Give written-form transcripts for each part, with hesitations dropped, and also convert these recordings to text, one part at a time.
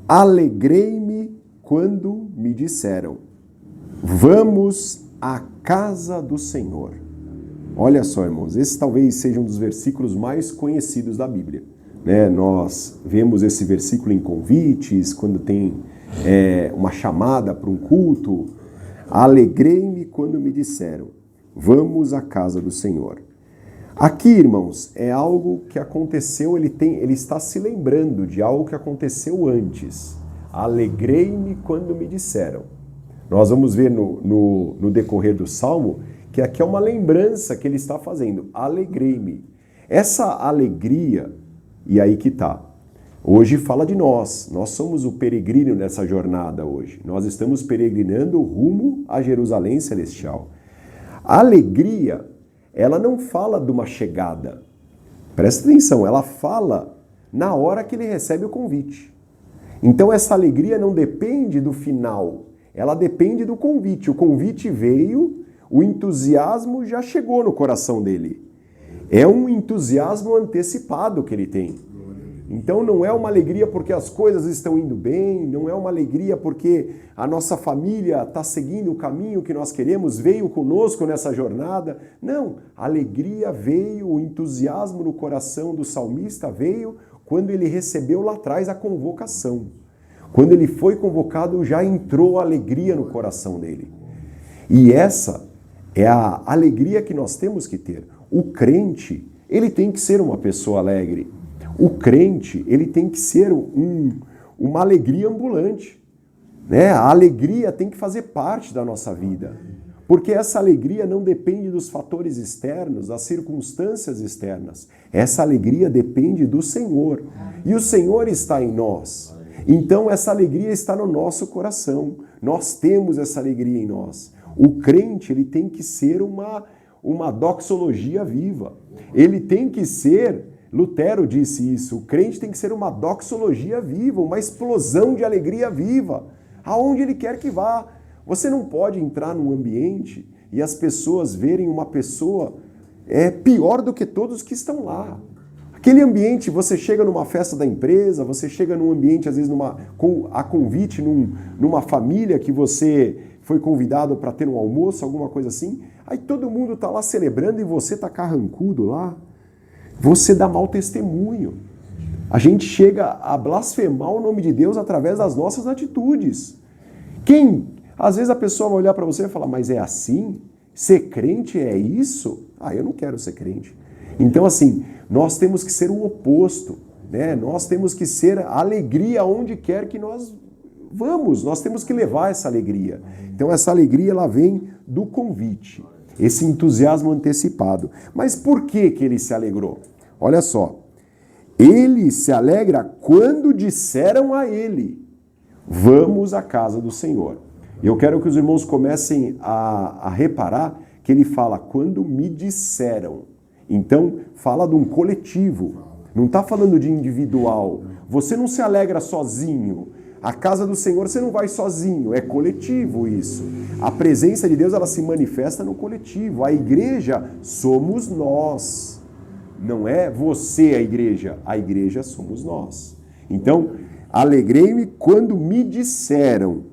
Alegrei-me quando me disseram, vamos à casa do Senhor. Olha só, irmãos, esse talvez seja um dos versículos mais conhecidos da Bíblia. Né? Nós vemos esse versículo em convites, quando tem uma chamada para um culto. Alegrei-me quando me disseram, vamos à casa do Senhor. Aqui, irmãos, é algo que aconteceu, ele está se lembrando de algo que aconteceu antes. Alegrei-me quando me disseram. Nós vamos ver no decorrer do Salmo que aqui é uma lembrança que ele está fazendo. Alegrei-me. Essa alegria, e aí que está. Hoje fala de nós. Nós somos o peregrino nessa jornada hoje. Nós estamos peregrinando rumo a Jerusalém Celestial. A alegria, ela não fala de uma chegada. Presta atenção, ela fala na hora que ele recebe o convite. Então essa alegria não depende do final, ela depende do convite. O convite veio, o entusiasmo já chegou no coração dele. É um entusiasmo antecipado que ele tem. Então não é uma alegria porque as coisas estão indo bem, não é uma alegria porque a nossa família está seguindo o caminho que nós queremos, veio conosco nessa jornada. Não, a alegria veio, o entusiasmo no coração do salmista veio quando ele recebeu lá atrás a convocação. Quando ele foi convocado, já entrou a alegria no coração dele. E essa é a alegria que nós temos que ter. O crente, ele tem que ser uma pessoa alegre. O crente, ele tem que ser uma alegria ambulante. Né? A alegria tem que fazer parte da nossa vida. Porque essa alegria não depende dos fatores externos, das circunstâncias externas. Essa alegria depende do Senhor. E o Senhor está em nós. Então essa alegria está no nosso coração. Nós temos essa alegria em nós. O crente, ele tem que ser uma doxologia viva. Ele tem que ser, Lutero disse isso, o crente tem que ser uma doxologia viva, uma explosão de alegria viva, aonde ele quer que vá. Você não pode entrar num ambiente e as pessoas verem uma pessoa pior do que todos que estão lá. Aquele ambiente, você chega numa festa da empresa, você chega num ambiente, às vezes, a convite numa família que você foi convidado para ter um almoço, alguma coisa assim, aí todo mundo está lá celebrando e você está carrancudo lá. Você dá mau testemunho. A gente chega a blasfemar o nome de Deus através das nossas atitudes. Às vezes a pessoa vai olhar para você e falar, mas é assim? Ser crente é isso? Eu não quero ser crente. Então, assim, nós temos que ser o oposto, né? Nós temos que ser a alegria onde quer que nós vamos. Nós temos que levar essa alegria. Então, essa alegria, ela vem do convite, esse entusiasmo antecipado. Mas por que ele se alegrou? Olha só. Ele se alegra quando disseram a ele, vamos à casa do Senhor. Eu quero que os irmãos comecem a reparar que ele fala, quando me disseram. Então, fala de um coletivo. Não está falando de individual. Você não se alegra sozinho. A casa do Senhor você não vai sozinho. É coletivo isso. A presença de Deus, ela se manifesta no coletivo. A igreja somos nós. Não é você a igreja somos nós. Então, alegrei-me quando me disseram,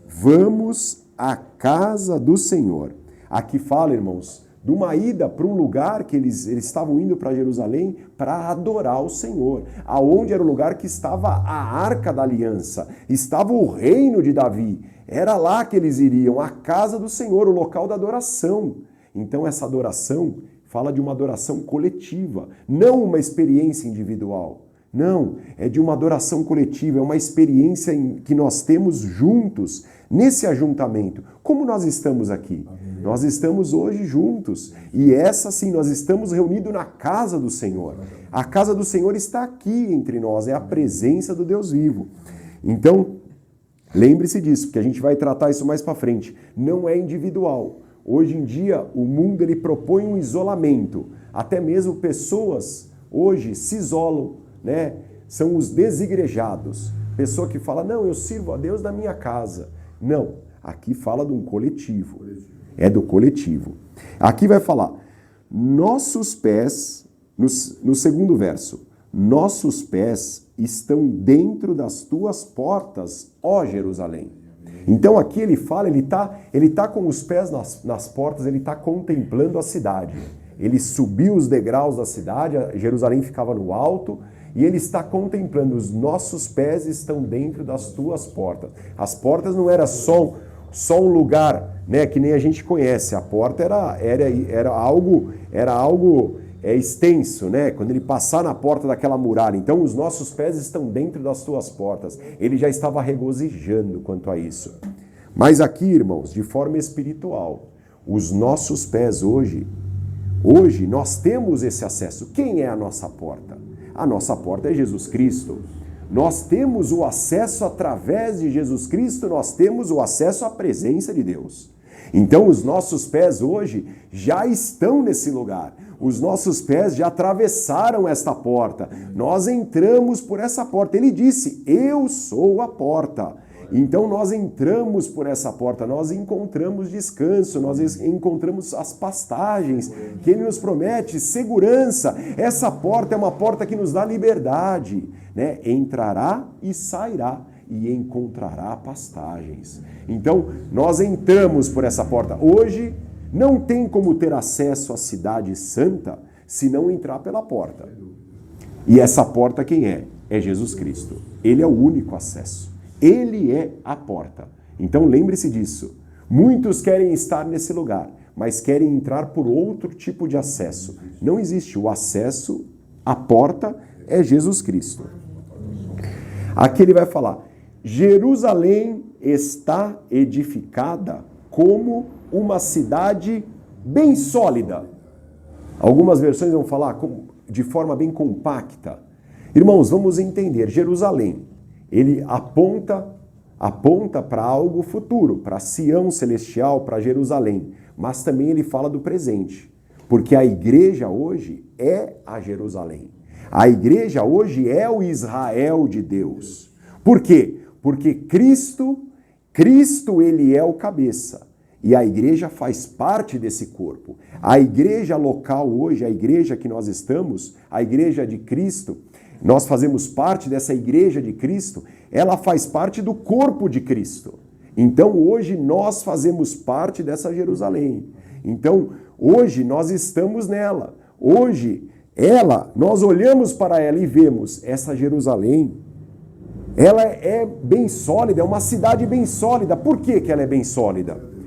vamos à casa do Senhor. Aqui fala, irmãos, de uma ida para um lugar que eles estavam indo para Jerusalém para adorar o Senhor. Aonde era o lugar que estava a Arca da Aliança, estava o reino de Davi. Era lá que eles iriam, a casa do Senhor, o local da adoração. Então essa adoração fala de uma adoração coletiva, não uma experiência individual. Não, é de uma adoração coletiva, é uma experiência que nós temos juntos, nesse ajuntamento. Como nós estamos aqui? Amém. Nós estamos hoje juntos. E essa sim, nós estamos reunidos na casa do Senhor. A casa do Senhor está aqui entre nós, é a presença do Deus vivo. Então, lembre-se disso, porque a gente vai tratar isso mais para frente. Não é individual. Hoje em dia, o mundo ele propõe um isolamento. Até mesmo pessoas hoje se isolam, né? São os desigrejados. Pessoa que fala, não, eu sirvo a Deus na minha casa. Não, aqui fala de um coletivo. É do coletivo. Aqui vai falar, nossos pés, no segundo verso, nossos pés estão dentro das tuas portas, ó Jerusalém. Então aqui ele fala, ele tá com os pés nas portas, ele está contemplando a cidade. Ele subiu os degraus da cidade, Jerusalém ficava no alto, e ele está contemplando, os nossos pés estão dentro das tuas portas. As portas não era só um lugar, né, que nem a gente conhece. A porta era algo extenso, né? Quando ele passar na porta daquela muralha. Então os nossos pés estão dentro das tuas portas. Ele já estava regozijando quanto a isso. Mas aqui, irmãos, de forma espiritual, os nossos pés hoje nós temos esse acesso. Quem é a nossa porta? A nossa porta é Jesus Cristo. Nós temos o acesso através de Jesus Cristo, nós temos o acesso à presença de Deus. Então os nossos pés hoje já estão nesse lugar. Os nossos pés já atravessaram esta porta. Nós entramos por essa porta. Ele disse, eu sou a porta. Então nós entramos por essa porta, nós encontramos descanso, nós encontramos as pastagens que Ele nos promete, segurança. Essa porta é uma porta que nos dá liberdade, né? Entrará e sairá e encontrará pastagens. Então nós entramos por essa porta. Hoje não tem como ter acesso à cidade santa se não entrar pela porta. E essa porta quem é? É Jesus Cristo. Ele é o único acesso. Ele é a porta. Então lembre-se disso. Muitos querem estar nesse lugar, mas querem entrar por outro tipo de acesso. Não existe. O acesso, a porta é Jesus Cristo. Aqui ele vai falar, Jerusalém está edificada como uma cidade bem sólida. Algumas versões vão falar de forma bem compacta. Irmãos, vamos entender. Jerusalém, ele aponta para algo futuro, para Sião celestial, para Jerusalém. Mas também ele fala do presente. Porque a igreja hoje é a Jerusalém. A igreja hoje é o Israel de Deus. Por quê? Porque Cristo ele é o cabeça. E a igreja faz parte desse corpo. A igreja local hoje, a igreja que nós estamos, a igreja de Cristo, nós fazemos parte dessa igreja de Cristo, ela faz parte do corpo de Cristo. Então hoje nós fazemos parte dessa Jerusalém. Então hoje nós estamos nela. Hoje nós olhamos para ela e vemos essa Jerusalém. Ela é bem sólida, é uma cidade bem sólida. Por que ela é bem sólida?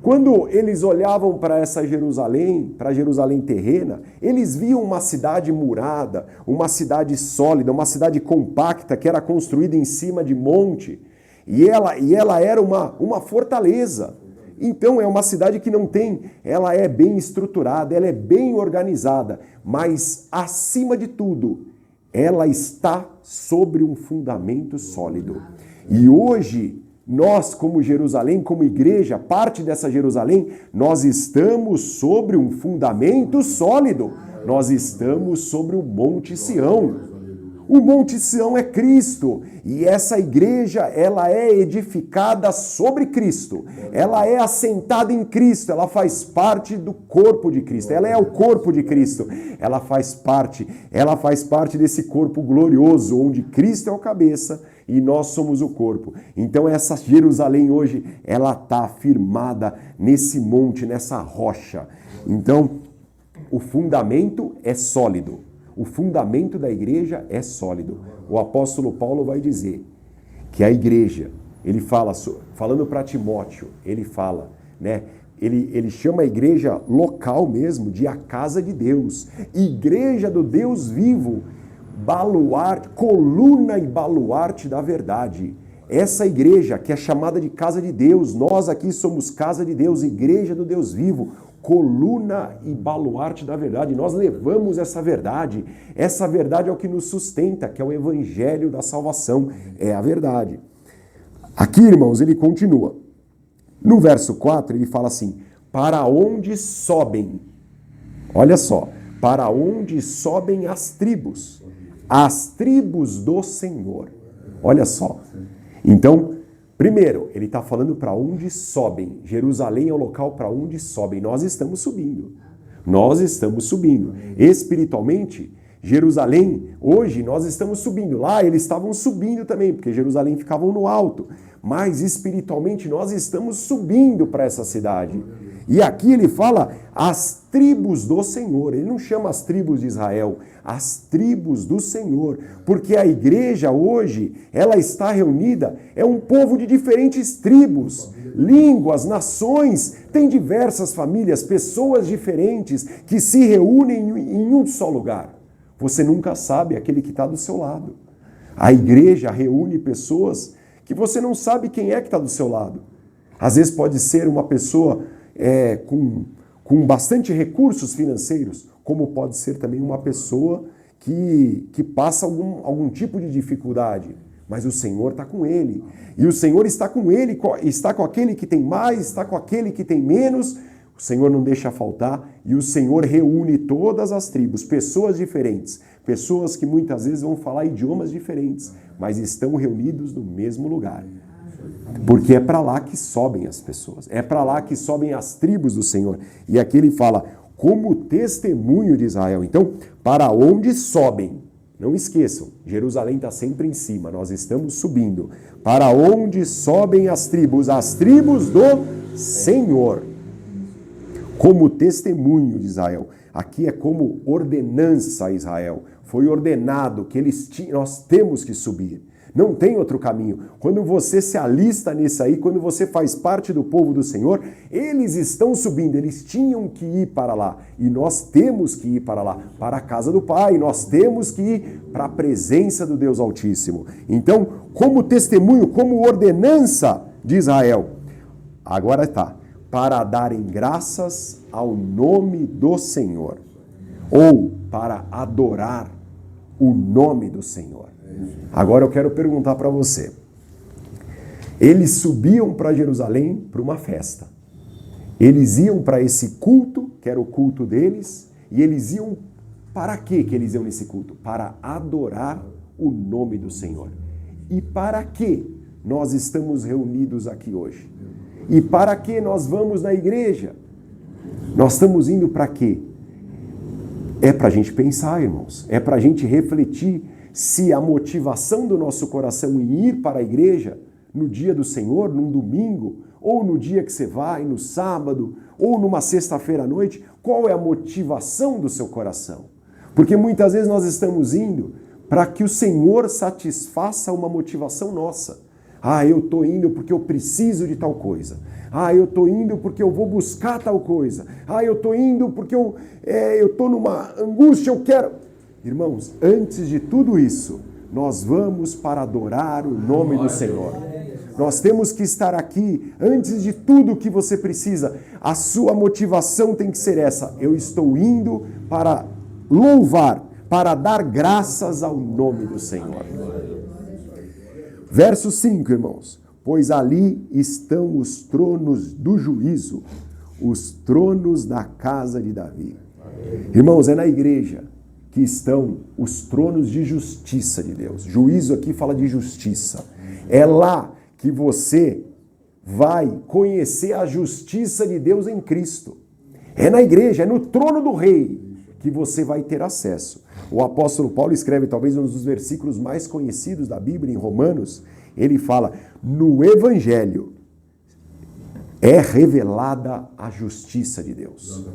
Quando eles olhavam para essa Jerusalém, para a Jerusalém terrena, eles viam uma cidade murada, uma cidade sólida, uma cidade compacta que era construída em cima de monte. E ela era uma fortaleza. Então é uma cidade que não tem, ela é bem estruturada, ela é bem organizada, mas acima de tudo, ela está sobre um fundamento sólido. E hoje, nós, como Jerusalém, como igreja, parte dessa Jerusalém, nós estamos sobre um fundamento sólido. Nós estamos sobre o Monte Sião. O Monte Sião é Cristo. E essa igreja, ela é edificada sobre Cristo. Ela é assentada em Cristo. Ela faz parte do corpo de Cristo. Ela é o corpo de Cristo. Ela faz parte desse corpo glorioso, onde Cristo é o cabeça e nós somos o corpo. Então essa Jerusalém hoje, ela está firmada nesse monte, nessa rocha. Então, o fundamento é sólido. O fundamento da igreja é sólido. O apóstolo Paulo vai dizer que a igreja, ele fala, falando para Timóteo, ele fala, né? Ele chama a igreja local mesmo de a casa de Deus. Igreja do Deus vivo, baluarte, coluna e baluarte da verdade. Essa igreja que é chamada de casa de Deus, nós aqui somos casa de Deus, igreja do Deus vivo, coluna e baluarte da verdade. Nós levamos essa verdade é o que nos sustenta, que é o evangelho da salvação, é a verdade. Aqui, irmãos, ele continua. No verso 4, ele fala assim, para onde sobem? Olha só, para onde sobem as tribos do Senhor. Olha só. Então, primeiro, ele está falando para onde sobem. Jerusalém é o local para onde sobem. Nós estamos subindo. Nós estamos subindo. Espiritualmente, Jerusalém, hoje nós estamos subindo. Lá eles estavam subindo também, porque Jerusalém ficavam no alto. Mas espiritualmente nós estamos subindo para essa cidade. E aqui ele fala as tribos do Senhor. Ele não chama as tribos de Israel, as tribos do Senhor. Porque a igreja hoje, ela está reunida, é um povo de diferentes tribos, línguas, nações. Tem diversas famílias, pessoas diferentes que se reúnem em um só lugar. Você nunca sabe aquele que está do seu lado. A igreja reúne pessoas que você não sabe quem é que está do seu lado. Às vezes pode ser uma pessoa com bastante recursos financeiros, como pode ser também uma pessoa que passa algum tipo de dificuldade. Mas o Senhor está com ele. E o Senhor está com ele, está com aquele que tem mais, está com aquele que tem menos. O Senhor não deixa faltar e o Senhor reúne todas as tribos, pessoas diferentes, pessoas que muitas vezes vão falar idiomas diferentes, mas estão reunidos no mesmo lugar. Porque é para lá que sobem as pessoas, é para lá que sobem as tribos do Senhor. E aqui ele fala, como testemunho de Israel. Então, para onde sobem? Não esqueçam, Jerusalém está sempre em cima, nós estamos subindo. Para onde sobem as tribos do Senhor. Como testemunho de Israel. Aqui é como ordenança a Israel. Foi ordenado que nós temos que subir. Não tem outro caminho. Quando você se alista nisso aí, quando você faz parte do povo do Senhor, eles estão subindo, eles tinham que ir para lá. E nós temos que ir para lá, para a casa do Pai. Nós temos que ir para a presença do Deus Altíssimo. Então, como testemunho, como ordenança de Israel. Agora está. Para darem graças ao nome do Senhor, ou para adorar o nome do Senhor. Agora eu quero perguntar para você. Eles subiam para Jerusalém para uma festa. Eles iam para esse culto, que era o culto deles, e eles iam para quê que eles iam nesse culto? Para adorar o nome do Senhor. E para que nós estamos reunidos aqui hoje? E para que nós vamos na igreja? Nós estamos indo para quê? É para a gente pensar, irmãos. É para a gente refletir se a motivação do nosso coração em ir para a igreja no dia do Senhor, num domingo, ou no dia que você vai, no sábado, ou numa sexta-feira à noite, qual é a motivação do seu coração? Porque muitas vezes nós estamos indo para que o Senhor satisfaça uma motivação nossa. Ah, eu estou indo porque eu preciso de tal coisa. Ah, eu estou indo porque eu vou buscar tal coisa. Ah, eu estou indo porque eu estou numa angústia, eu quero... Irmãos, antes de tudo isso, nós vamos para adorar o nome do Senhor. Nós temos que estar aqui, antes de tudo que você precisa. A sua motivação tem que ser essa. Eu estou indo para louvar, para dar graças ao nome do Senhor. Verso 5, irmãos. Pois ali estão os tronos do juízo, os tronos da casa de Davi. Irmãos, é na igreja que estão os tronos de justiça de Deus. Juízo aqui fala de justiça. É lá que você vai conhecer a justiça de Deus em Cristo. É na igreja, é no trono do rei que você vai ter acesso. O apóstolo Paulo escreve talvez um dos versículos mais conhecidos da Bíblia, em Romanos. Ele fala, no Evangelho é revelada a justiça de Deus.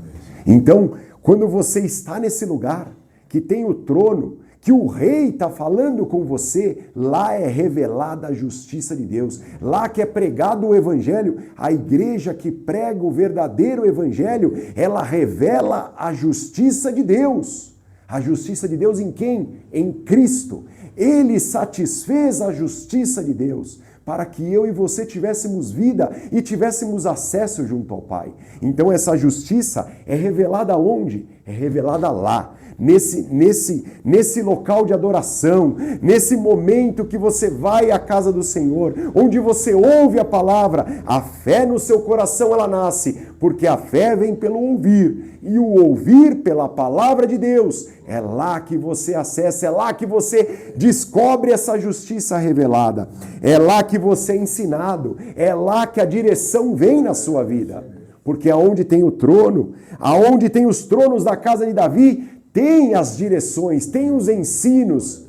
Então, quando você está nesse lugar, que tem o trono, que o rei está falando com você, lá é revelada a justiça de Deus. Lá que é pregado o Evangelho, a igreja que prega o verdadeiro Evangelho, ela revela a justiça de Deus. A justiça de Deus em quem? Em Cristo. Ele satisfez a justiça de Deus para que eu e você tivéssemos vida e tivéssemos acesso junto ao Pai. Então essa justiça é revelada onde? É revelada lá. Nesse local de adoração, nesse momento que você vai à casa do Senhor, onde você ouve a palavra, a fé no seu coração ela nasce, porque a fé vem pelo ouvir, e o ouvir pela palavra de Deus. É lá que você acessa, é lá que você descobre essa justiça revelada, é lá que você é ensinado, é lá que a direção vem na sua vida. Porque aonde tem o trono, aonde tem os tronos da casa de Davi, tem as direções, tem os ensinos,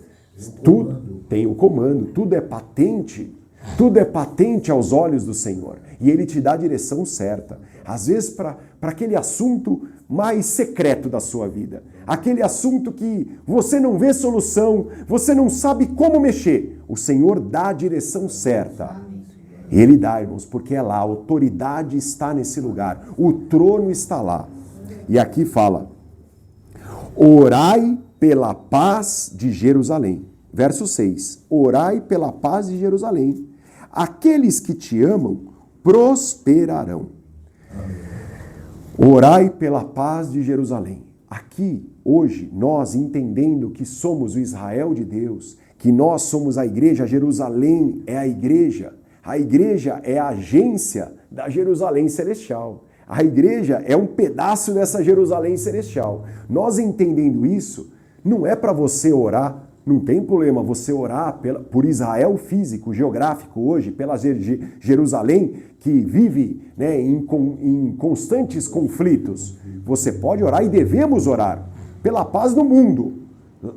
tudo tem o comando, tudo é patente. Tudo é patente aos olhos do Senhor. E Ele te dá a direção certa. Às vezes para aquele assunto mais secreto da sua vida. Aquele assunto que você não vê solução, você não sabe como mexer. O Senhor dá a direção certa. Ele dá, irmãos, porque é lá, a autoridade está nesse lugar. O trono está lá. E aqui fala: orai pela paz de Jerusalém. Verso 6. Orai pela paz de Jerusalém. Aqueles que te amam prosperarão. Orai pela paz de Jerusalém. Aqui, hoje, nós entendendo que somos o Israel de Deus, que nós somos a igreja, Jerusalém é a igreja é a agência da Jerusalém celestial. A igreja é um pedaço dessa Jerusalém celestial. Nós entendendo isso, não é para você orar. Não tem problema você orar por Israel físico, geográfico hoje, pela Jerusalém que vive, né, em constantes conflitos. Você pode orar e devemos orar pela paz do mundo.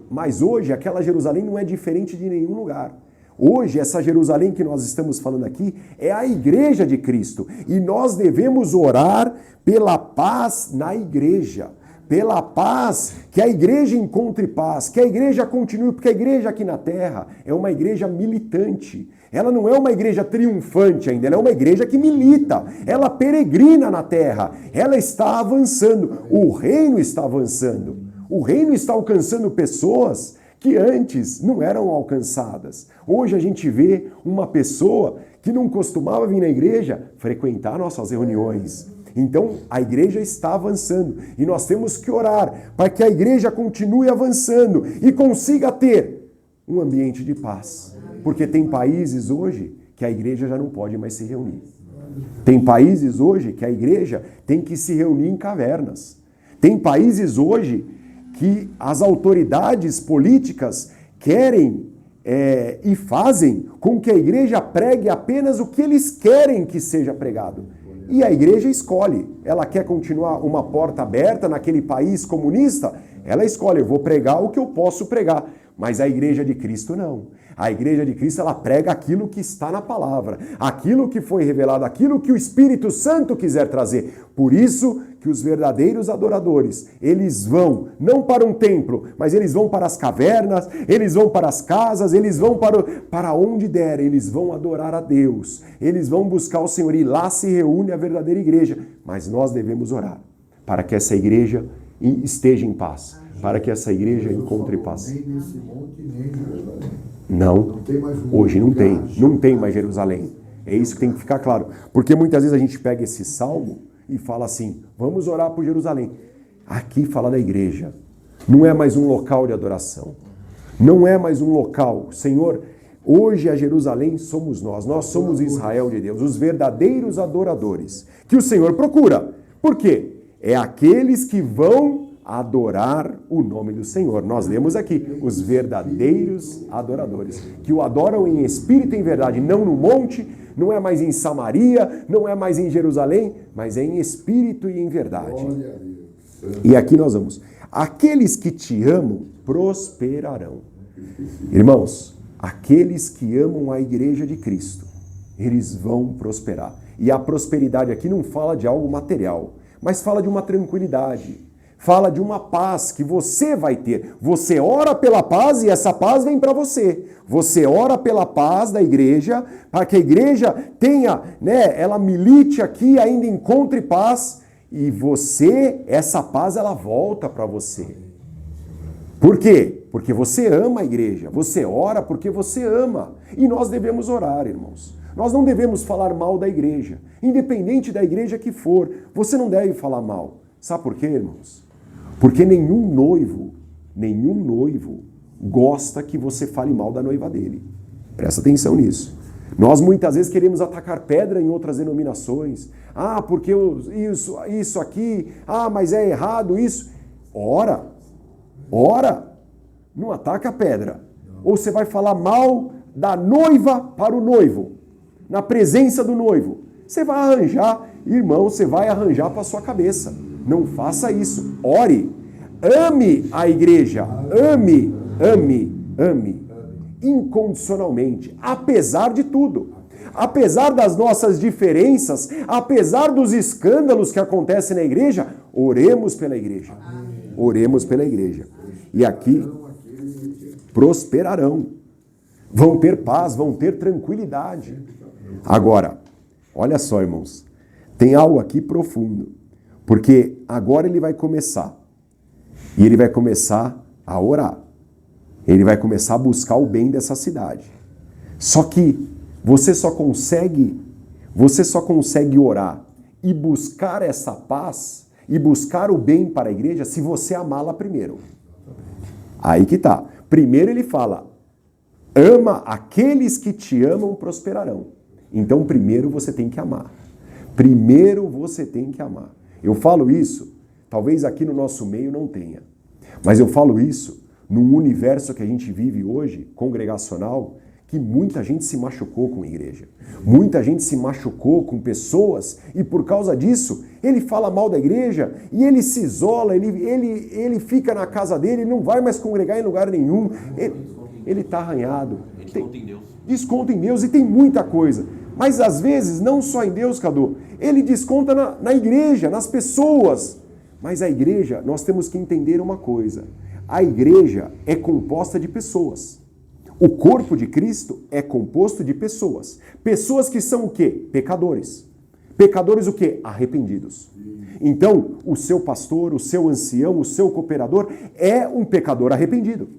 Mas hoje aquela Jerusalém não é diferente de nenhum lugar. Hoje essa Jerusalém que nós estamos falando aqui é a igreja de Cristo. E nós devemos orar pela paz na igreja. Pela paz, que a igreja encontre paz, que a igreja continue, porque a igreja aqui na terra é uma igreja militante. Ela não é uma igreja triunfante ainda, ela é uma igreja que milita, ela peregrina na terra, ela está avançando, o reino está avançando, o reino está alcançando pessoas que antes não eram alcançadas. Hoje a gente vê uma pessoa que não costumava vir na igreja frequentar nossas reuniões. Então, a igreja está avançando e nós temos que orar para que a igreja continue avançando e consiga ter um ambiente de paz. Porque tem países hoje que a igreja já não pode mais se reunir. Tem países hoje que a igreja tem que se reunir em cavernas. Tem países hoje que as autoridades políticas querem e fazem com que a igreja pregue apenas o que eles querem que seja pregado. E a igreja escolhe. Ela quer continuar uma porta aberta naquele país comunista? Ela escolhe, eu vou pregar o que eu posso pregar. Mas a igreja de Cristo não. A igreja de Cristo, ela prega aquilo que está na palavra, aquilo que foi revelado, aquilo que o Espírito Santo quiser trazer. Por isso que os verdadeiros adoradores, eles vão não para um templo, mas eles vão para as cavernas, eles vão para as casas, eles vão para onde der, eles vão adorar a Deus, eles vão buscar o Senhor e lá se reúne a verdadeira igreja. Mas nós devemos orar para que essa igreja esteja em paz, para que essa igreja encontre paz. Não, hoje não tem mais Jerusalém. É isso que tem que ficar claro. Porque muitas vezes a gente pega esse salmo e fala assim, vamos orar por Jerusalém. Aqui fala da igreja. Não é mais um local de adoração. Não é mais um local. Senhor, hoje a Jerusalém somos nós. Nós somos Israel de Deus, os verdadeiros adoradores. Que o Senhor procura. Por quê? É aqueles que vão adorar o nome do Senhor. Nós lemos aqui, os verdadeiros adoradores, que o adoram em espírito e em verdade, não no monte, não é mais em Samaria, não é mais em Jerusalém, mas é em espírito e em verdade. E aqui nós vamos. Aqueles que te amam prosperarão. Irmãos, aqueles que amam a igreja de Cristo, eles vão prosperar. E a prosperidade aqui não fala de algo material, mas fala de uma tranquilidade. Fala de uma paz que você vai ter. Você ora pela paz e essa paz vem para você. Você ora pela paz da igreja, para que a igreja tenha, ela milite aqui, ainda encontre paz, e você, essa paz, ela volta para você. Por quê? Porque você ama a igreja. Você ora porque você ama. E nós devemos orar, irmãos. Nós não devemos falar mal da igreja. Independente da igreja que for, você não deve falar mal. Sabe por quê, irmãos? Porque nenhum noivo gosta que você fale mal da noiva dele. Presta atenção nisso. Nós muitas vezes queremos atacar pedra em outras denominações. Ah, porque isso aqui, mas é errado isso. Ora. Não ataca a pedra. Ou você vai falar mal da noiva para o noivo, na presença do noivo. Você vai arranjar, irmão, você vai arranjar para sua cabeça. Não faça isso. Ore. Ame a igreja. Ame, ame, ame. Incondicionalmente. Apesar de tudo. Apesar das nossas diferenças, apesar dos escândalos que acontecem na igreja, oremos pela igreja. Oremos pela igreja. E aqui prosperarão. Vão ter paz, vão ter tranquilidade. Agora, olha só, irmãos. Tem algo aqui profundo. Porque agora ele vai começar. E ele vai começar a orar. Ele vai começar a buscar o bem dessa cidade. Só que você só consegue orar e buscar essa paz e buscar o bem para a igreja se você amá-la primeiro. Aí que tá. Primeiro ele fala, ama aqueles que te amam prosperarão. Então primeiro você tem que amar. Primeiro você tem que amar. Eu falo isso, talvez aqui no nosso meio não tenha, mas eu falo isso num universo que a gente vive hoje, congregacional, que muita gente se machucou com a igreja. Muita gente se machucou com pessoas e por causa disso, ele fala mal da igreja e ele se isola, ele fica na casa dele, não vai mais congregar em lugar nenhum. Ele está arranhado. Desconta em Deus. Desconta em Deus e tem muita coisa. Mas às vezes, não só em Deus, Cadu, ele desconta na igreja, nas pessoas. Mas a igreja, nós temos que entender uma coisa. A igreja é composta de pessoas. O corpo de Cristo é composto de pessoas. Pessoas que são o quê? Pecadores. Pecadores o quê? Arrependidos. Então, o seu pastor, o seu ancião, o seu cooperador é um pecador arrependido.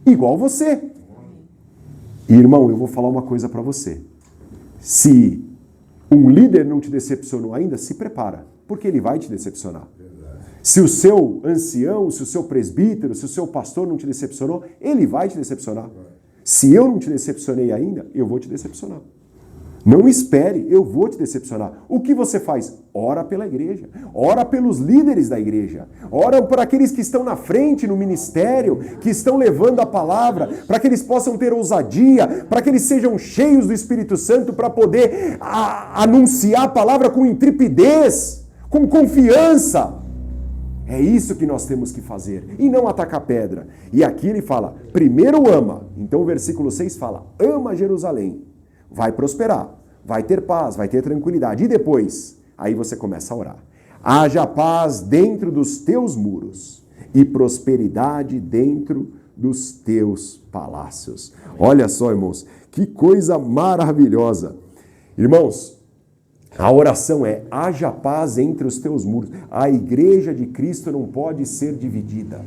Igual você. E, irmão, eu vou falar uma coisa para você. Se um líder não te decepcionou ainda, se prepara, porque ele vai te decepcionar. Se o seu ancião, se o seu presbítero, se o seu pastor não te decepcionou, ele vai te decepcionar. Se eu não te decepcionei ainda, eu vou te decepcionar. Não espere, eu vou te decepcionar. O que você faz? Ora pela igreja. Ora pelos líderes da igreja. Ora por aqueles que estão na frente no ministério, que estão levando a palavra, para que eles possam ter ousadia, para que eles sejam cheios do Espírito Santo para poder anunciar a palavra com intrepidez, com confiança. É isso que nós temos que fazer. E não atacar pedra. E aqui ele fala, primeiro ama. Então o versículo 6 fala, ama Jerusalém. Vai prosperar, vai ter paz, vai ter tranquilidade. E depois, aí você começa a orar. Haja paz dentro dos teus muros e prosperidade dentro dos teus palácios. Olha só, irmãos, que coisa maravilhosa. Irmãos, a oração é, haja paz entre os teus muros. A igreja de Cristo não pode ser dividida.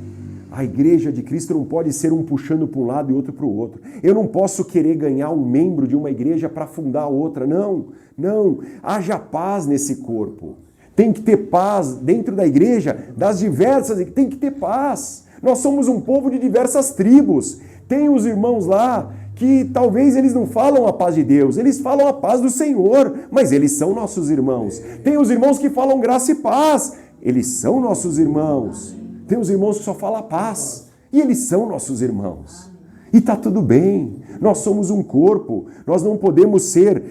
A igreja de Cristo não pode ser um puxando para um lado e outro para o outro. Eu não posso querer ganhar um membro de uma igreja para fundar outra. Não, não. Haja paz nesse corpo. Tem que ter paz dentro da igreja, das diversas, tem que ter paz. Nós somos um povo de diversas tribos. Tem os irmãos lá que talvez eles não falam a paz de Deus, eles falam a paz do Senhor, mas eles são nossos irmãos. Tem os irmãos que falam graça e paz, eles são nossos irmãos. Tem os irmãos que só falam a paz, e eles são nossos irmãos. E está tudo bem, nós somos um corpo, nós não podemos ser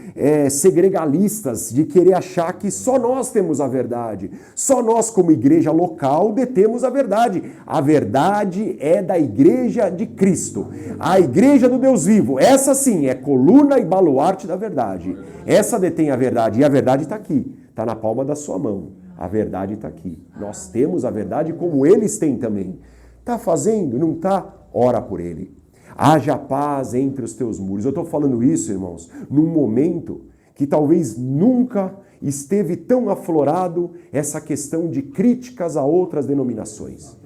segregalistas de querer achar que só nós temos a verdade, só nós como igreja local detemos a verdade. A verdade é da igreja de Cristo, a igreja do Deus vivo, essa sim é coluna e baluarte da verdade, essa detém a verdade e a verdade está aqui, está na palma da sua mão, a verdade está aqui, nós temos a verdade como eles têm também. Está fazendo? Não está? Ora por ele. Haja paz entre os teus muros. Eu estou falando isso, irmãos, num momento que talvez nunca esteve tão aflorado essa questão de críticas a outras denominações.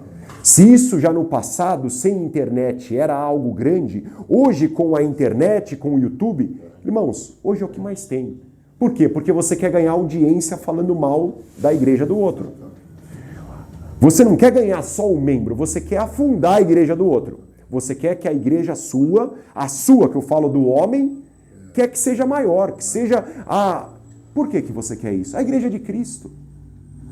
Se isso já no passado, sem internet, era algo grande, hoje com a internet, com o YouTube, irmãos, hoje é o que mais tem. Por quê? Porque você quer ganhar audiência falando mal da igreja do outro. Você não quer ganhar só um membro, você quer afundar a igreja do outro. Você quer que a igreja sua, a sua que eu falo do homem, quer que seja maior, que seja a... Por que você quer isso? A igreja de Cristo.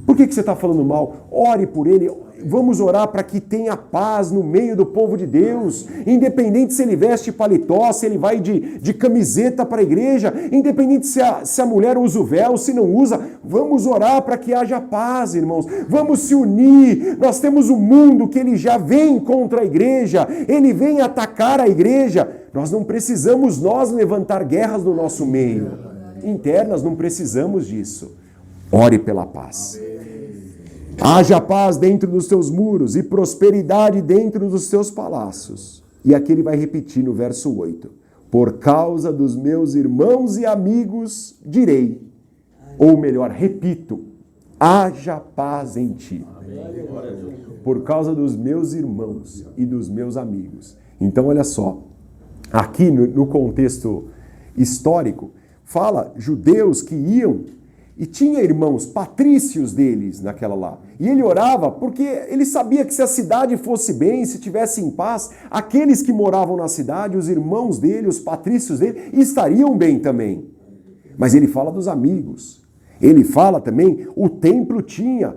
Por que você está falando mal? Ore por ele. Vamos orar para que tenha paz no meio do povo de Deus. Independente se ele veste paletó, se ele vai de camiseta para a igreja, independente se a mulher usa o véu, se não usa, vamos orar para que haja paz, irmãos. Vamos se unir. Nós temos um mundo que ele já vem contra a igreja, ele vem atacar a igreja. Nós não precisamos levantar guerras no nosso meio. Internas, não precisamos disso. Ore pela paz. Haja paz dentro dos teus muros e prosperidade dentro dos teus palácios. E aqui ele vai repetir no verso 8. Por causa dos meus irmãos e amigos, direi. Ou melhor, repito. Haja paz em ti. Por causa dos meus irmãos e dos meus amigos. Então, olha só. Aqui no contexto histórico, fala judeus que iam e tinha irmãos, patrícios deles naquela lá. E ele orava porque ele sabia que se a cidade fosse bem, se tivesse em paz, aqueles que moravam na cidade, os irmãos dele, os patrícios dele, estariam bem também. Mas ele fala dos amigos. Ele fala também, o templo tinha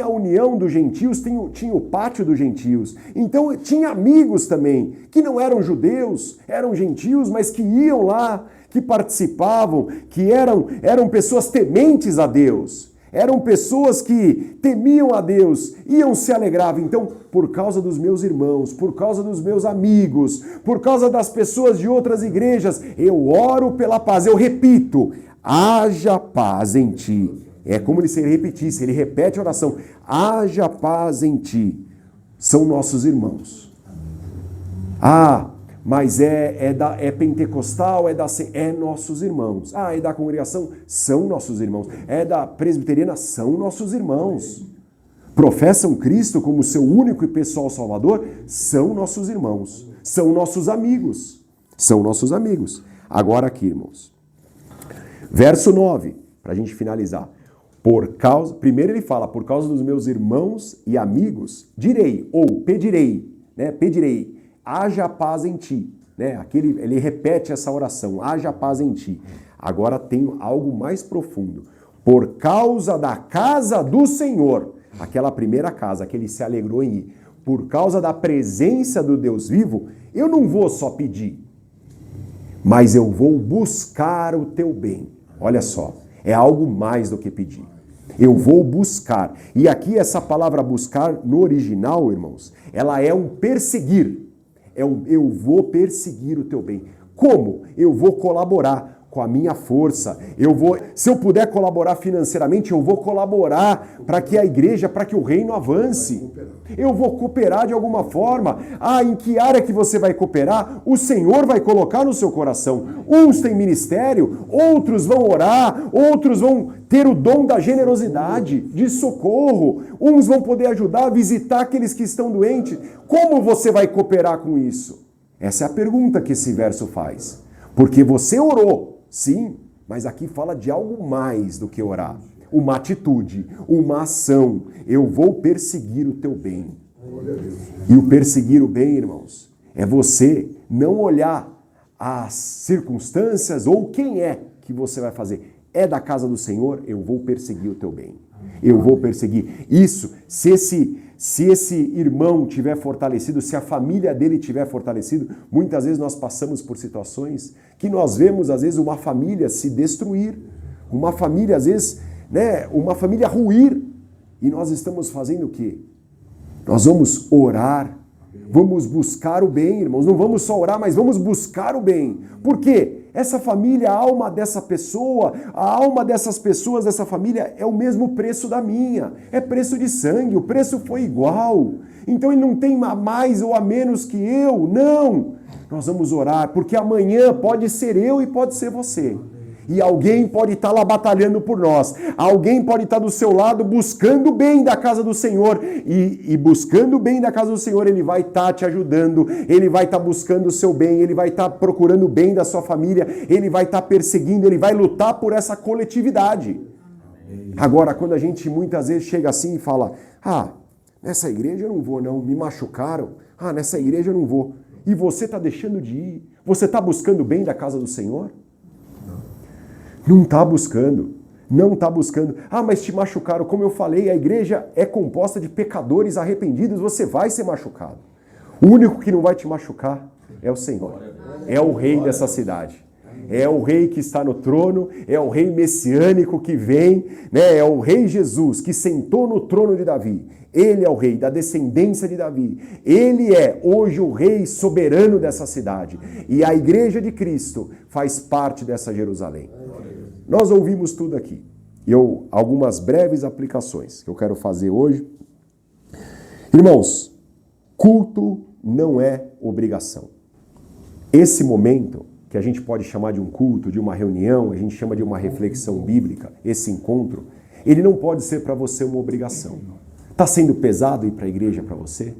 a união dos gentios, tinha o pátio dos gentios. Então tinha amigos também, que não eram judeus, eram gentios, mas que iam lá, que participavam, que eram pessoas tementes a Deus. Eram pessoas que temiam a Deus, iam se alegravam. Então, por causa dos meus irmãos, por causa dos meus amigos, por causa das pessoas de outras igrejas, eu oro pela paz. Eu repito, haja paz em ti. É como se ele repetisse, ele repete a oração. Haja paz em ti. São nossos irmãos. Mas é pentecostal, é nossos irmãos. É da congregação? São nossos irmãos. É da presbiteriana? São nossos irmãos. Professam Cristo como seu único e pessoal Salvador? São nossos irmãos. São nossos amigos. São nossos amigos. Agora aqui, irmãos. Verso 9, para a gente finalizar. Primeiro ele fala, por causa dos meus irmãos e amigos, direi, ou pedirei, né? Pedirei. Haja paz em ti. Né? Aqui ele repete essa oração. Haja paz em ti. Agora tem algo mais profundo. Por causa da casa do Senhor. Aquela primeira casa que ele se alegrou em ir. Por causa da presença do Deus vivo, eu não vou só pedir. Mas eu vou buscar o teu bem. Olha só. É algo mais do que pedir. Eu vou buscar. E aqui essa palavra buscar no original, irmãos, ela é um perseguir. Eu vou perseguir o teu bem. Como? Eu vou colaborar com a minha força. Se eu puder colaborar financeiramente, eu vou colaborar para que a igreja, para que o reino avance. Eu vou cooperar de alguma forma. Em que área que você vai cooperar? O Senhor vai colocar no seu coração. Uns têm ministério, outros vão orar, outros vão ter o dom da generosidade, de socorro. Uns vão poder ajudar a visitar aqueles que estão doentes. Como você vai cooperar com isso? Essa é a pergunta que esse verso faz. Porque você orou, sim, mas aqui fala de algo mais do que orar. Uma atitude, uma ação. Eu vou perseguir o teu bem. E o perseguir o bem, irmãos, é você não olhar as circunstâncias ou quem é que você vai fazer. É da casa do Senhor, eu vou perseguir o teu bem. Eu vou perseguir. Isso, se esse irmão tiver fortalecido, se a família dele tiver fortalecido, muitas vezes nós passamos por situações que nós vemos, às vezes, uma família se destruir, uma família, às vezes, uma família ruir, e nós estamos fazendo o quê? Nós vamos orar, vamos buscar o bem, irmãos, não vamos só orar, mas vamos buscar o bem. Por quê? Essa família, a alma dessa pessoa, a alma dessas pessoas, dessa família, é o mesmo preço da minha. É preço de sangue, o preço foi igual. Então ele não tem a mais ou a menos que eu, não. Nós vamos orar, porque amanhã pode ser eu e pode ser você. E alguém pode estar lá batalhando por nós. Alguém pode estar do seu lado buscando o bem da casa do Senhor. E buscando o bem da casa do Senhor, Ele vai estar te ajudando. Ele vai estar buscando o seu bem. Ele vai estar procurando o bem da sua família. Ele vai estar perseguindo. Ele vai lutar por essa coletividade. Agora, quando a gente muitas vezes chega assim e fala: nessa igreja eu não vou não, me machucaram. Nessa igreja eu não vou. E você está deixando de ir? Você está buscando o bem da casa do Senhor? Não está buscando. Não está buscando, mas te machucaram. Como eu falei, a igreja é composta de pecadores arrependidos, você vai ser machucado. O único que não vai te machucar é o Senhor. É o rei dessa cidade. É o rei que está no trono, é o rei messiânico que vem, né? É o rei Jesus que sentou no trono de Davi. Ele é o rei da descendência de Davi. Ele é hoje o rei soberano dessa cidade. E a igreja de Cristo faz parte dessa Jerusalém. Nós ouvimos tudo aqui. Algumas breves aplicações que eu quero fazer hoje. Irmãos, culto não é obrigação. Esse momento, que a gente pode chamar de um culto, de uma reunião, a gente chama de uma reflexão bíblica, esse encontro, ele não pode ser para você uma obrigação. Está sendo pesado ir para a igreja para você?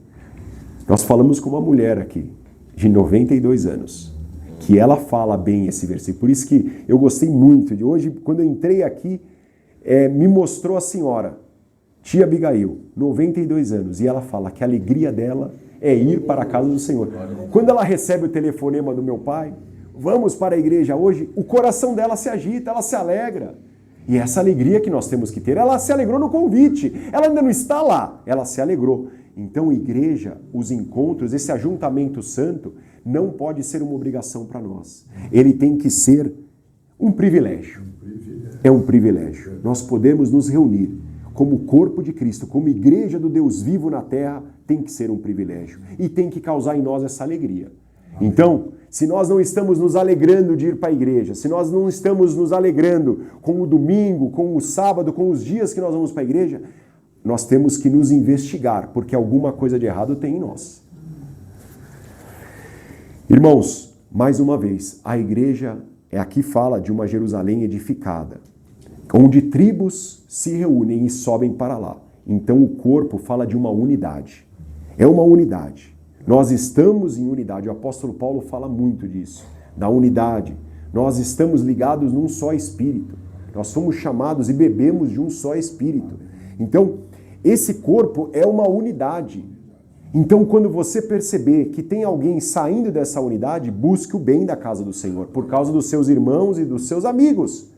Nós falamos com uma mulher aqui, de 92 anos, que ela fala bem esse versículo. Por isso que eu gostei muito de hoje, quando eu entrei aqui, me mostrou a senhora, tia Abigail, 92 anos, e ela fala que a alegria dela é ir para a casa do Senhor. Quando ela recebe o telefonema do meu pai, vamos para a igreja hoje, o coração dela se agita, ela se alegra. E essa alegria que nós temos que ter, ela se alegrou no convite, ela ainda não está lá, ela se alegrou. Então, igreja, os encontros, esse ajuntamento santo, não pode ser uma obrigação para nós. Ele tem que ser um privilégio. É um privilégio. Nós podemos nos reunir como corpo de Cristo, como igreja do Deus vivo na terra, tem que ser um privilégio. E tem que causar em nós essa alegria. Então, se nós não estamos nos alegrando de ir para a igreja, se nós não estamos nos alegrando com o domingo, com o sábado, com os dias que nós vamos para a igreja, nós temos que nos investigar, porque alguma coisa de errado tem em nós. Irmãos, mais uma vez, a igreja aqui fala de uma Jerusalém edificada, onde tribos se reúnem e sobem para lá. Então o corpo fala de uma unidade. É uma unidade. Nós estamos em unidade. O apóstolo Paulo fala muito disso, da unidade. Nós estamos ligados num só espírito. Nós somos chamados e bebemos de um só espírito. Então, esse corpo é uma unidade. Então, quando você perceber que tem alguém saindo dessa unidade, busque o bem da casa do Senhor, por causa dos seus irmãos e dos seus amigos.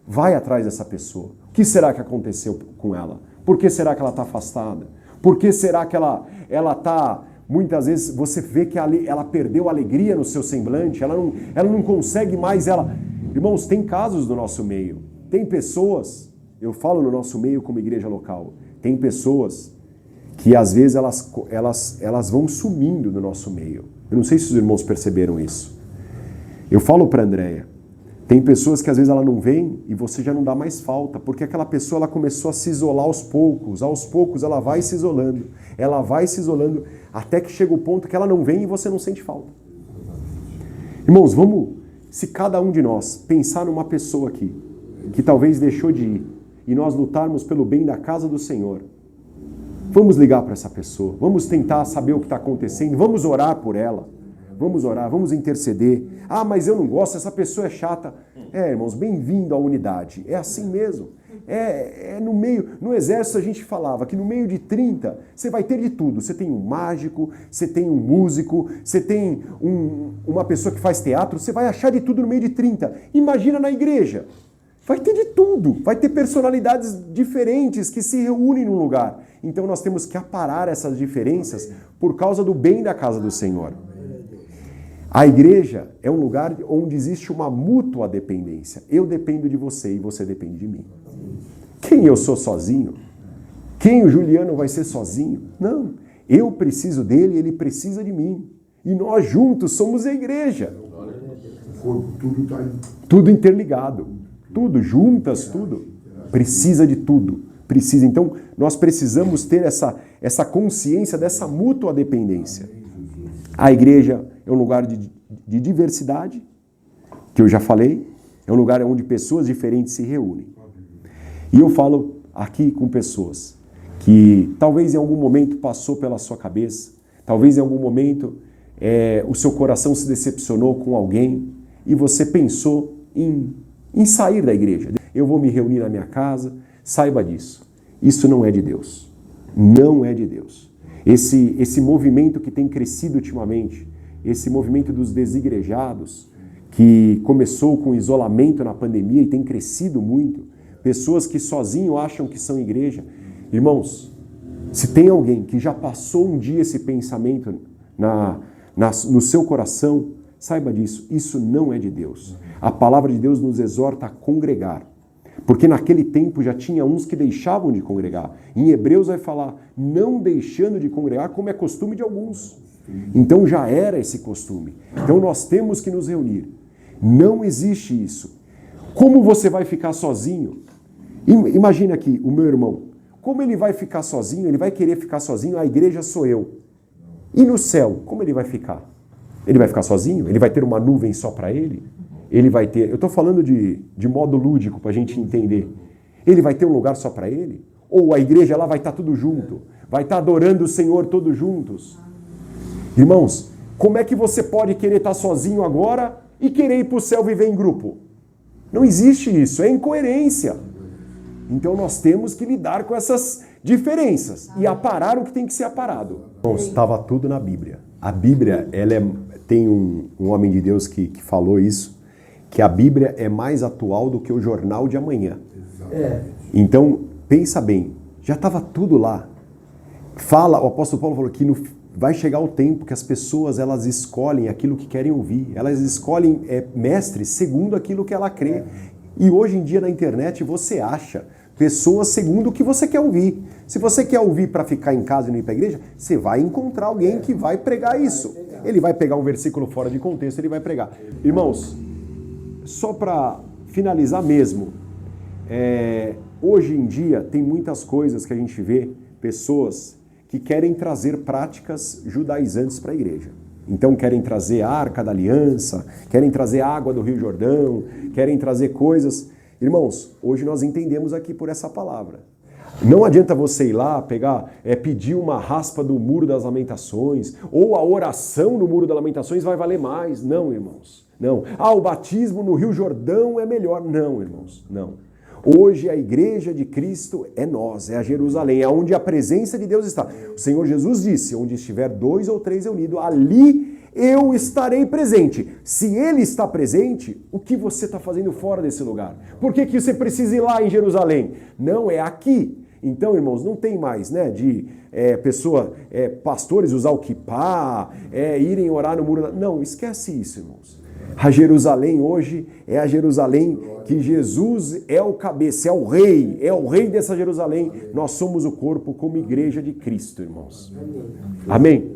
Vai atrás dessa pessoa. O que será que aconteceu com ela? Por que será que ela está afastada? Por que será que ela está... Muitas vezes você vê que ela perdeu a alegria no seu semblante, ela não consegue mais... Irmãos, tem casos no nosso meio. Tem pessoas, eu falo no nosso meio como igreja local, tem pessoas que às vezes elas vão sumindo no nosso meio. Eu não sei se os irmãos perceberam isso. Eu falo para a Andréia, tem pessoas que às vezes ela não vem e você já não dá mais falta, porque aquela pessoa ela começou a se isolar aos poucos ela vai se isolando, até que chega o ponto que ela não vem e você não sente falta. Irmãos, se cada um de nós pensar numa pessoa aqui, que talvez deixou de ir, e nós lutarmos pelo bem da casa do Senhor, vamos ligar para essa pessoa, vamos tentar saber o que está acontecendo, vamos orar por ela, vamos orar, vamos interceder. Mas eu não gosto, essa pessoa é chata. Irmãos, bem-vindo à unidade. É assim mesmo. No exército a gente falava que no meio de 30 você vai ter de tudo. Você tem um mágico, você tem um músico, você tem uma pessoa que faz teatro, você vai achar de tudo no meio de 30. Imagina na igreja. Vai ter de tudo. Vai ter personalidades diferentes que se reúnem num lugar. Então nós temos que aparar essas diferenças por causa do bem da casa do Senhor. A igreja é um lugar onde existe uma mútua dependência. Eu dependo de você e você depende de mim. Quem eu sou sozinho? Quem o Juliano vai ser sozinho? Não. Eu preciso dele, ele precisa de mim. E nós juntos somos a igreja. Tudo interligado. Tudo, juntas, tudo. Precisa de tudo. Então, nós precisamos ter essa consciência dessa mútua dependência. A igreja é um lugar de diversidade, que eu já falei, é um lugar onde pessoas diferentes se reúnem. E eu falo aqui com pessoas que talvez em algum momento passou pela sua cabeça, talvez em algum momento o seu coração se decepcionou com alguém e você pensou em sair da igreja. Eu vou me reunir na minha casa, saiba disso. Isso não é de Deus. Não é de Deus. Esse movimento que tem crescido ultimamente, esse movimento dos desigrejados, que começou com isolamento na pandemia e tem crescido muito, pessoas que sozinho acham que são igreja. Irmãos, se tem alguém que já passou um dia esse pensamento no seu coração, saiba disso, isso não é de Deus. A palavra de Deus nos exorta a congregar. Porque naquele tempo já tinha uns que deixavam de congregar. Em Hebreus vai falar, não deixando de congregar, como é costume de alguns. Então já era esse costume. Então nós temos que nos reunir. Não existe isso. Como você vai ficar sozinho? Imagina aqui, o meu irmão. Como ele vai ficar sozinho? Ele vai querer ficar sozinho? A igreja sou eu. E no céu, como ele vai ficar? Ele vai ficar sozinho? Ele vai ter uma nuvem só para ele? Ele vai ter... Eu estou falando de modo lúdico para a gente entender. Ele vai ter um lugar só para ele? Ou a igreja lá vai estar tudo junto? Vai estar adorando o Senhor todos juntos? Irmãos, como é que você pode querer estar sozinho agora e querer ir para o céu viver em grupo? Não existe isso, é incoerência. Então nós temos que lidar com essas diferenças e aparar o que tem que ser aparado. Irmãos, estava tudo na Bíblia. A Bíblia, tem um homem de Deus que falou isso, que a Bíblia é mais atual do que o jornal de amanhã. Então, pensa bem, já estava tudo lá. O apóstolo Paulo falou que vai chegar o tempo que as pessoas elas escolhem aquilo que querem ouvir. Elas escolhem mestres segundo aquilo que ela crê. E hoje em dia na internet você acha pessoas segundo o que você quer ouvir. Se você quer ouvir para ficar em casa e não ir para a igreja, você vai encontrar alguém que vai pregar isso. Ele vai pegar um versículo fora de contexto, ele vai pregar. Irmãos, só para finalizar mesmo, hoje em dia tem muitas coisas que a gente vê, pessoas que querem trazer práticas judaizantes para a igreja. Então querem trazer a Arca da Aliança, querem trazer água do Rio Jordão, querem trazer coisas. Irmãos, hoje nós entendemos aqui por essa palavra. Não adianta você ir lá, pedir uma raspa do Muro das Lamentações, ou a oração no Muro das Lamentações vai valer mais. Não, irmãos. Não. O batismo no Rio Jordão é melhor. Não, irmãos. Não. Hoje a igreja de Cristo é nós, é a Jerusalém, é onde a presença de Deus está. O Senhor Jesus disse, onde estiver 2 ou 3 reunidos, ali eu estarei presente. Se Ele está presente, o que você está fazendo fora desse lugar? Por que você precisa ir lá em Jerusalém? Não, é aqui. Então, irmãos, não tem mais, de pastores usar o quipá, irem orar no muro. Não, esquece isso, irmãos. A Jerusalém hoje é a Jerusalém que Jesus é o cabeça, é o rei dessa Jerusalém. Nós somos o corpo como igreja de Cristo, irmãos. Amém?